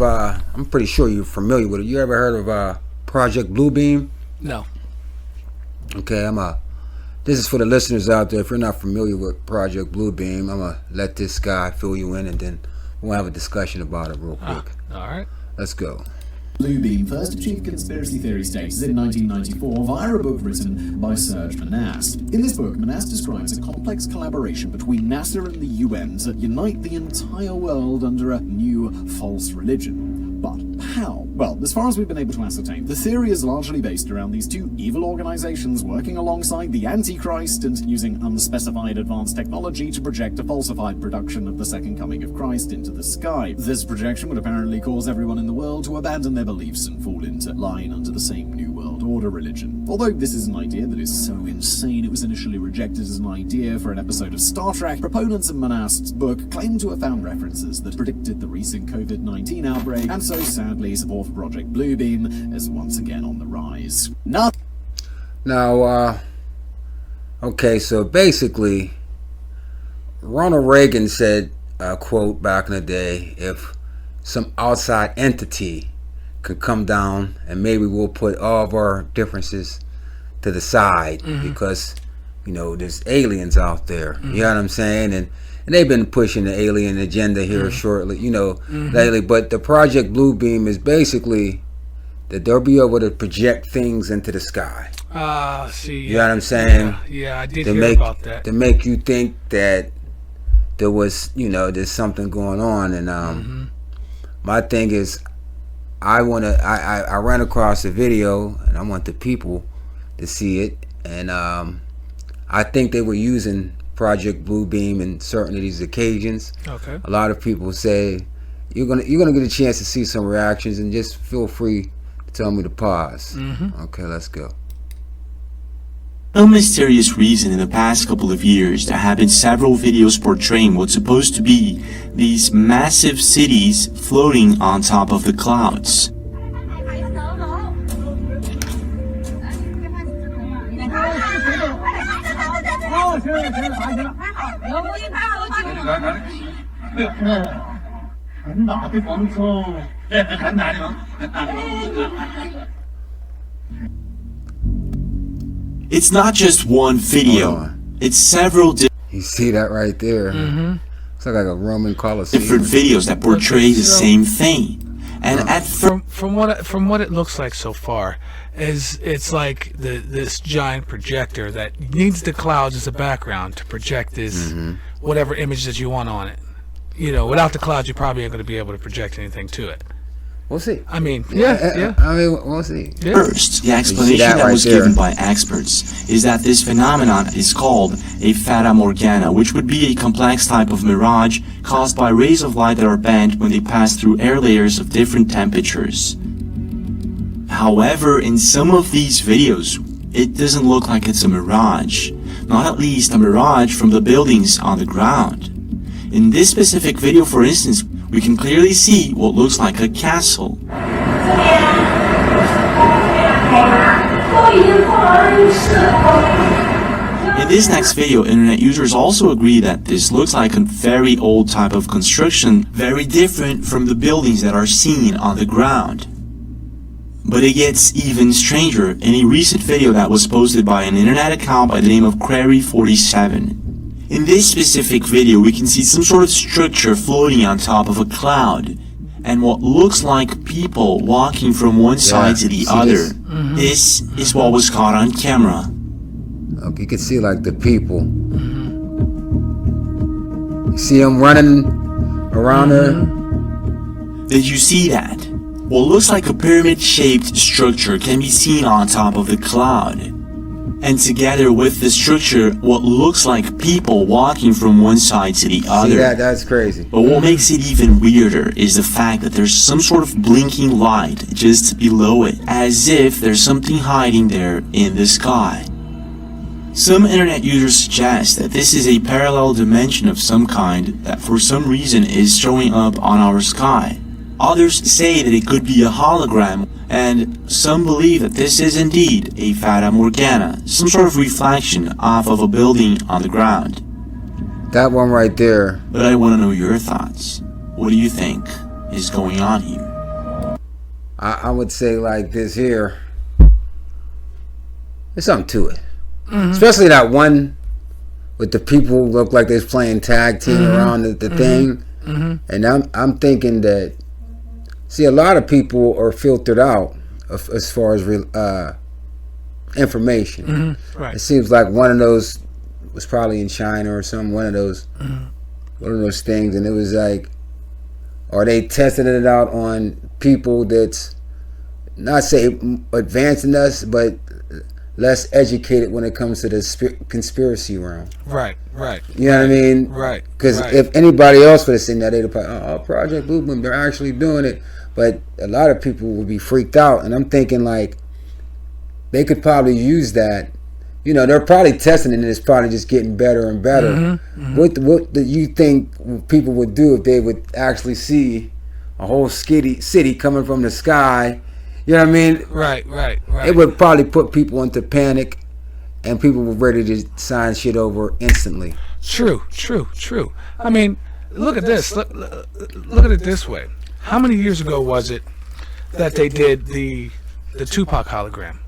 of, I'm pretty sure you're familiar with it. You ever heard of Project Bluebeam? No. Okay, this is for the listeners out there. If you're not familiar with Project Bluebeam, I'm going to let this guy fill you in, and then we'll have a discussion about it real quick. All right. Let's go. Bluebeam first achieved conspiracy theory status in 1994 via a book written by Serge Monast. In this book, Monast describes a complex collaboration between NASA and the UN to unite the entire world under a new false religion. But how? Well, as far as we've been able to ascertain, the theory is largely based around these two evil organizations working alongside the Antichrist and using unspecified advanced technology to project a falsified production of the second coming of Christ into the sky. This projection would apparently cause everyone in the world to abandon their beliefs and fall into line under the same New World Order religion. Although this is an idea that is so insane it was initially rejected as an idea for an episode of Star Trek, Proponents in Monast's book claim to have found references that predicted the recent COVID-19 outbreak, and so sadly support for Project Bluebeam is once again on the rise. Now, okay, so basically, Ronald Reagan said, quote, back in the day, if some outside entity could come down and maybe we'll put all of our differences to the side because, there's aliens out there. You know what I'm saying? And they've been pushing the alien agenda here shortly, lately. But the Project Bluebeam is basically that they'll be able to project things into the sky. See. You know what I'm saying? Yeah, I did hear about that. To make you think that there was, there's something going on. And my thing is, I ran across a video, and I want the people to see it. And I think they were using Project Bluebeam in certain of these occasions. Okay. A lot of people say you're gonna get a chance to see some reactions, and just feel free to tell me to pause. Okay, let's go. For some mysterious reason, in the past couple of years, there have been several videos portraying what's supposed to be these massive cities floating on top of the clouds. It's not just one video, it's several You see that right there? It's like a Roman Colosseum. different videos that portray the same thing. And from what it looks like so far, it's like this giant projector that needs the clouds as a background to project this whatever image that you want on it. Without the clouds, you probably ain't going to be able to project anything to it. We'll see. I mean, yeah. We'll see. Yeah. First, the explanation that was given by experts is that this phenomenon is called a fata morgana, which would be a complex type of mirage caused by rays of light that are bent when they pass through air layers of different temperatures. However, in some of these videos, it doesn't look like it's a mirage, not at least a mirage from the buildings on the ground. In this specific video, for instance, we can clearly see what looks like a castle. In this next video, internet users also agree that this looks like a very old type of construction, very different from the buildings that are seen on the ground. But it gets even stranger in a recent video that was posted by an internet account by the name of Query47. In this specific video, we can see some sort of structure floating on top of a cloud, and what looks like people walking from one side to the other. This is what was caught on camera. Okay, you can see like the people. You see them running around there? Did you see that? What looks like a pyramid-shaped structure can be seen on top of the cloud. And together with the structure, what looks like people walking from one side to the other. See that? That's crazy. But what makes it even weirder is the fact that there's some sort of blinking light just below it, as if there's something hiding there in the sky. Some internet users suggest that this is a parallel dimension of some kind that for some reason is showing up on our sky. Others say that it could be a hologram, and some believe that this is indeed a fata morgana, some sort of reflection off of a building on the ground. That one right there. But I want to know your thoughts. What do you think? is going on here. I would say like this here. There's something to it. Especially that one with the people who look like they're playing tag team around the thing. And I'm thinking that, see, a lot of people are filtered out as far as information. Right. It seems like one of those was probably in China or something. One of those things, and it was like, are they testing it out on people that's not say advancing us, but less educated when it comes to the conspiracy realm? Right. You know what I mean? Right. Because if anybody else would have seen that, they'd have probably, oh, Project Blue Boom, they're actually doing it. But a lot of people would be freaked out, and I'm thinking like they could probably use that. You know, they're probably testing it, and it's probably just getting better and better. What do you think people would do if they would actually see a whole city coming from the sky? You know what I mean? Right. It would probably put people into panic, and people were ready to sign shit over instantly. True. I mean, look at this. Look at it this way. How many years ago was it that they did the Tupac hologram?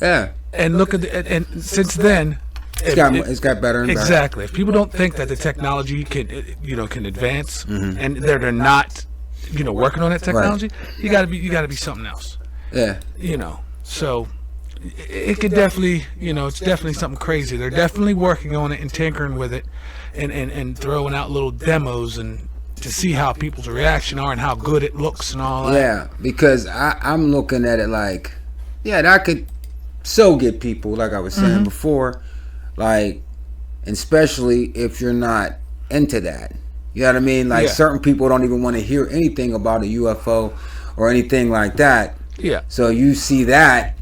Yeah. And look at and since then, It's got better and better. Exactly. If people don't think that the technology can advance, and they're not, working on that technology, you gotta be something else. Yeah. So it could definitely, it's definitely something crazy. They're definitely working on it and tinkering with it, and throwing out little demos and to see how people's reaction are and how good it looks and all that. Yeah, because I'm looking at it like, yeah, that could so get people, like I was saying before, like, especially if you're not into that. You know what I mean? Like, certain people don't even want to hear anything about a UFO or anything like that. Yeah. So you see that,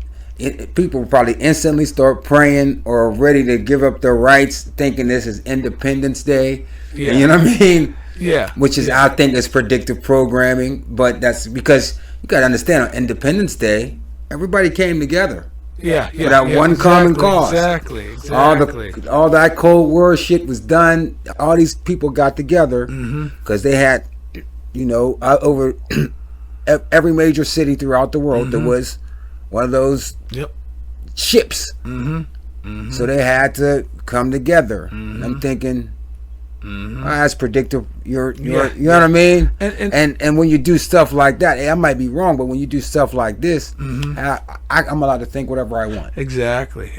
people will probably instantly start praying or ready to give up their rights, thinking this is Independence Day. Yeah. You know what I mean? Yeah. Which is, I think, is predictive programming. But that's because you got to understand, on Independence Day, everybody came together. Yeah. For that one common cause. Exactly. All that Cold War shit was done. All these people got together because they had, over every major city throughout the world, there was one of those ships. So they had to come together. And I'm thinking, that's predictive. You know what I mean? And when you do stuff like that, I might be wrong, but when you do stuff like this, I'm allowed to think whatever I want. Exactly.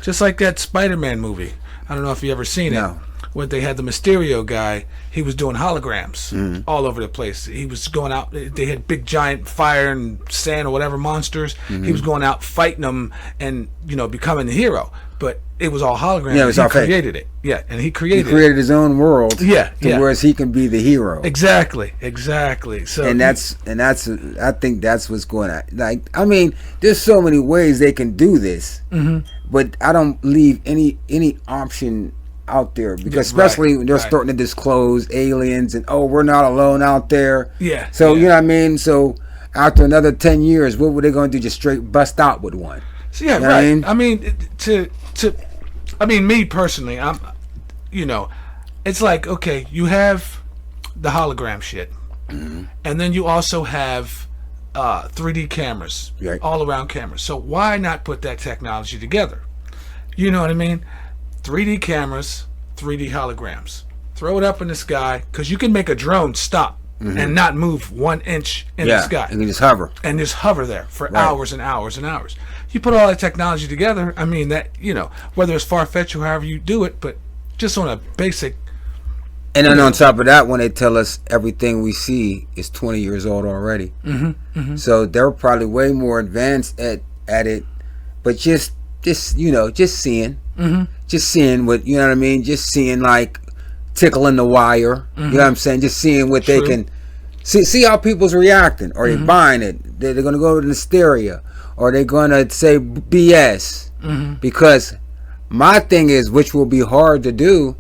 Just like that Spider-Man movie. I don't know if you ever seen it. When they had the Mysterio guy, he was doing holograms all over the place. He was going out. They had big giant fire and sand or whatever monsters. He was going out fighting them and becoming the hero. But it was all holograms. Yeah, it was all fake. Created it. Yeah, and he created his own world. Yeah. Whereas he can be the hero. Exactly. So and that's I think that's what's going on. Like, I mean, there's so many ways they can do this, but I don't leave any option out there, because especially when they're starting to disclose aliens and we're not alone out there. Yeah. So you know what I mean. So after another 10 years, what were they going to do? Just straight bust out with one? So, yeah, right. I mean, me personally, I'm, it's like, okay, you have the hologram shit, and then you also have 3D cameras, all around cameras. So why not put that technology together? You know what I mean? 3D cameras, 3D holograms. Throw it up in the sky, because you can make a drone stop and not move 1 inch in the sky. And you just hover. And just hover there for hours and hours and hours. You put all that technology together, I mean, that, whether it's far-fetched or however you do it, but just on a basic... And then on top of that, when they tell us everything we see is 20 years old already. So they're probably way more advanced at it, but just seeing. Just seeing what, you know what I mean? Just seeing, like, tickling the wire. You know what I'm saying? Just seeing what they can... See how people's reacting. Are they buying it? They're going to go to the hysteria. Or they're going to say BS. Because my thing is, which will be hard to do,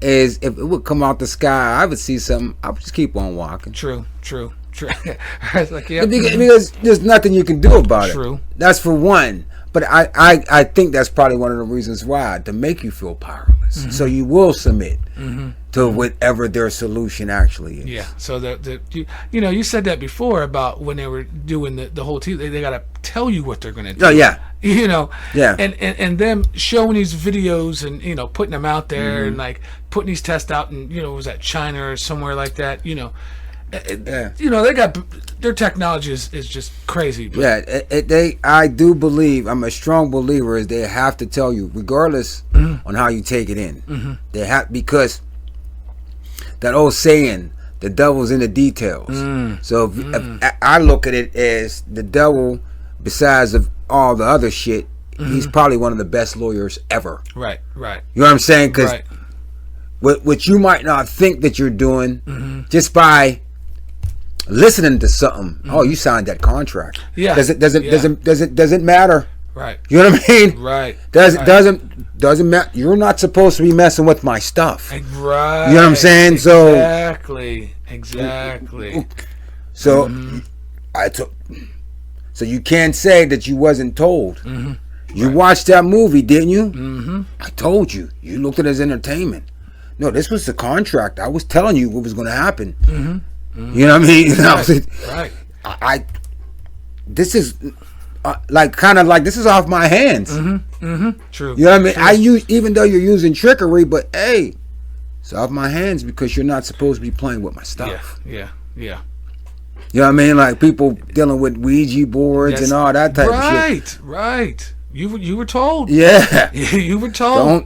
is if it would come out the sky, I would see something, I would just keep on walking. True. It's like, because there's nothing you can do about it. True. That's for one. But I think that's probably one of the reasons why, to make you feel powerless. So you will submit. to whatever their solution actually is. Yeah. So you said that before about when they were doing the whole team. They got to tell you what they're going to do. Oh yeah. Yeah. And them showing these videos and putting them out there and like putting these tests out and was that China or somewhere like that. They got their technology is just crazy. But. Yeah. I do believe, I'm a strong believer, is they have to tell you regardless on how you take it in. They have, because that old saying, the devil's in the details. So if I look at it as the devil, besides of all the other shit, he's probably one of the best lawyers ever. Right. You know what I'm saying? Because what you might not think that you're doing, just by listening to something, oh, you signed that contract. Yeah. Doesn't matter. Right. You know what I mean? Right. Doesn't matter. You're not supposed to be messing with my stuff. Right. You know what I'm saying? Exactly. So so you can't say that you wasn't told. You watched that movie, didn't you? I told you. You looked at it as entertainment. No, this was the contract. I was telling you what was going to happen. You know what I mean? Right. This is this is off my hands. True. You know what I mean? Even though you're using trickery, but hey, it's off my hands because you're not supposed to be playing with my stuff. Yeah. You know what I mean? Like people dealing with Ouija boards and all that type of shit. Right. You were told. Yeah. You were told.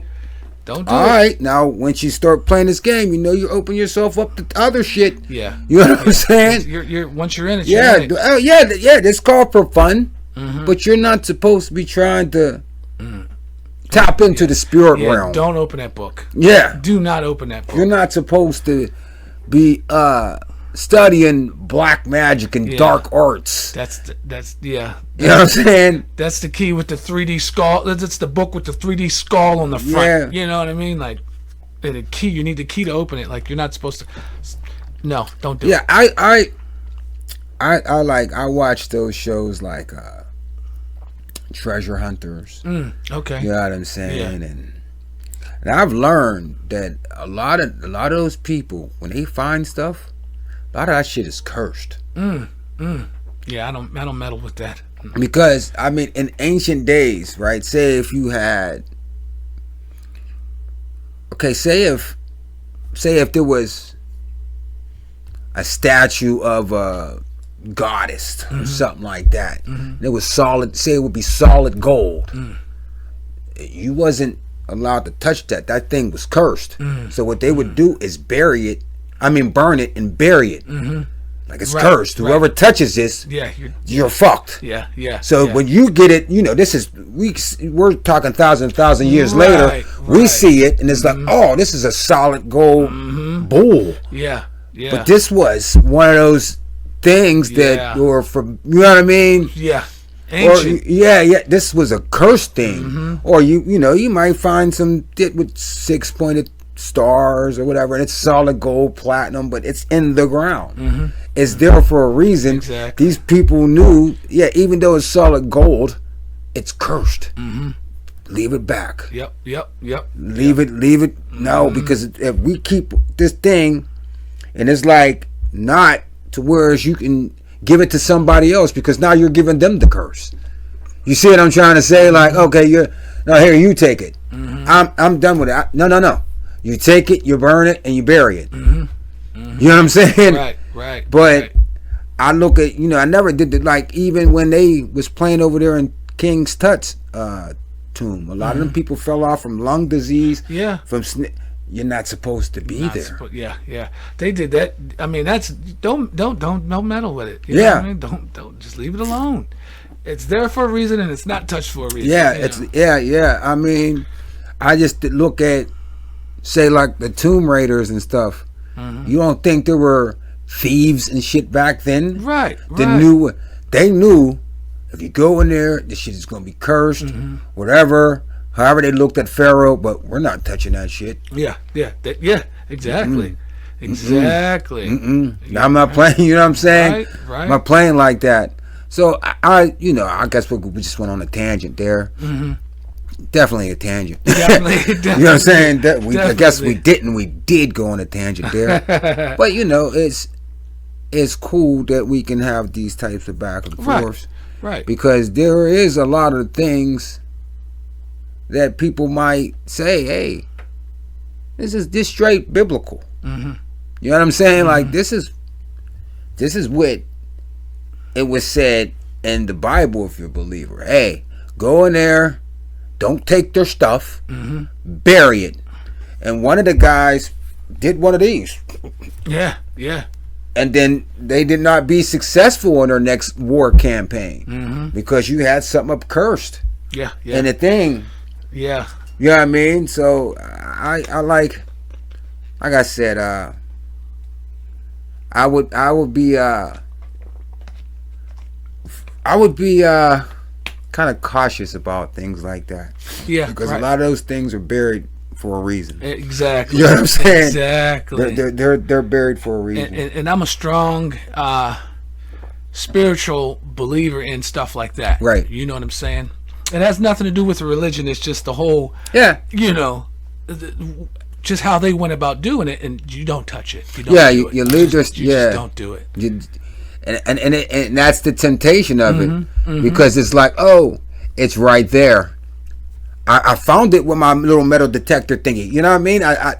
Don't do it. All right. Now, once you start playing this game, you open yourself up to other shit. Yeah. You know what I'm saying? You're once you're in it. Yeah. You're in it. Yeah. This called for fun, but you're not supposed to be trying to tap into the spirit realm. Don't open that book. Yeah. Do not open that book. You're not supposed to be studying black magic and dark arts. That's You know what I'm saying? That's the key with the 3D skull. That's the book with the 3D skull on the front. Yeah. You know what I mean? Like the key. You need the key to open it. Like you're not supposed to. No, don't do it. Yeah, I watch those shows like Treasure Hunters. Okay. You know what I'm saying? Yeah. And I've learned that a lot of those people, when they find stuff, a lot of that shit is cursed. Yeah, I don't meddle with that. Because I mean, in ancient days, right? Say if you had, say if there was a statue of a goddess or something like that, and it was solid. Say it would be solid gold. You wasn't allowed to touch that. That thing was cursed. So what they would do is burn it and bury it. Like it's cursed. Whoever touches this, you're fucked. Yeah. So when you get it, this is we're talking thousand years later. We see it and it's like, oh, this is a solid gold bull. Yeah. But this was one of those things that were from, you know what I mean? Yeah. Ancient. Or, this was a cursed thing. Or you might find some shit with 6-pointed stars or whatever, and it's solid gold, platinum, but it's in the ground. It's there for a reason. Exactly. These people knew, even though it's solid gold, it's cursed. Leave it back. Yep. Leave it. No, because if we keep this thing, and it's like not to where you can give it to somebody else, because now you're giving them the curse. You see what I'm trying to say? Like, okay, here you take it. I'm done with it. No. You take it, you burn it, and you bury it. You know what I'm saying? Right. But I look at, I never did it. Like, even when they was playing over there in King Tut's tomb, a lot of them people fell off from lung disease. Yeah. You're not supposed to be there. Yeah. They did that. I mean, that's don't meddle with it. You know what I mean? Don't just leave it alone. It's there for a reason, and it's not touched for a reason. Yeah. I mean, I just look at, say, like the Tomb Raiders and stuff. You don't think there were thieves and shit back then? Right. They knew if you go in there, this shit is gonna be cursed. Whatever. However they looked at Pharaoh, but we're not touching that shit. Yeah. Exactly. Exactly. I'm not playing. You know what I'm saying? Right. I'm not playing like that. So I guess we just went on a tangent there. definitely a tangent. Definitely. You know what I'm saying? I guess we Definitely. didn't. We did go on a tangent there. But you know, it's cool that we can have these types of back and forths. Right. Because there is a lot of things that people might say, hey, this is straight biblical. Mm-hmm. You know what I'm saying? Like this is what it was said in the Bible if you're a believer. Hey, go in there, don't take their stuff, bury it. And one of the guys did one of these. Yeah. And then they did not be successful in their next war campaign because you had something up cursed. Yeah. And the thing. Yeah. You know what I mean? So I like I said, I would be kind of cautious about things like that. Yeah. Because a lot of those things are buried for a reason. Exactly. You know what I'm saying? Exactly. They're buried for a reason. And I'm a strong spiritual believer in stuff like that. Right. You know what I'm saying? It has nothing to do with religion. It's just the whole, you know, just how they went about doing it, and you don't touch it. You don't do it. You leave this. You just don't do it. And that's the temptation of it, because it's like, oh, it's right there. I found it with my little metal detector thingy. You know what I mean? I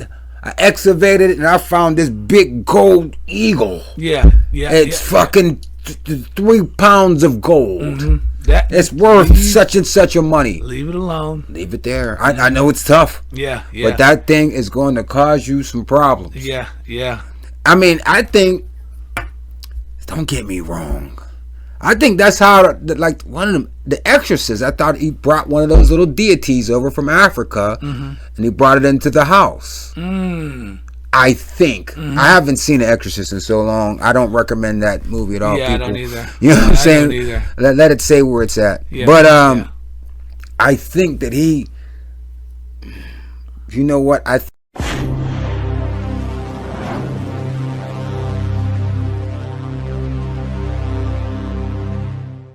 excavated it and I found this big gold eagle. Yeah. It's fucking 3 pounds of gold. It's worth such and such a money. Leave it alone. Leave it there. I know it's tough. Yeah. But that thing is going to cause you some problems. Yeah. I mean, I think, don't get me wrong, I think that's how, like, one of them, the Exorcist, I thought he brought one of those little deities over from Africa, and he brought it into the house. I think. I haven't seen The Exorcist in so long. I don't recommend that movie at all. Yeah, people. I don't either. You know what I'm saying? I don't either. Let it say where it's at. Yeah, but yeah. I think that he, you know what?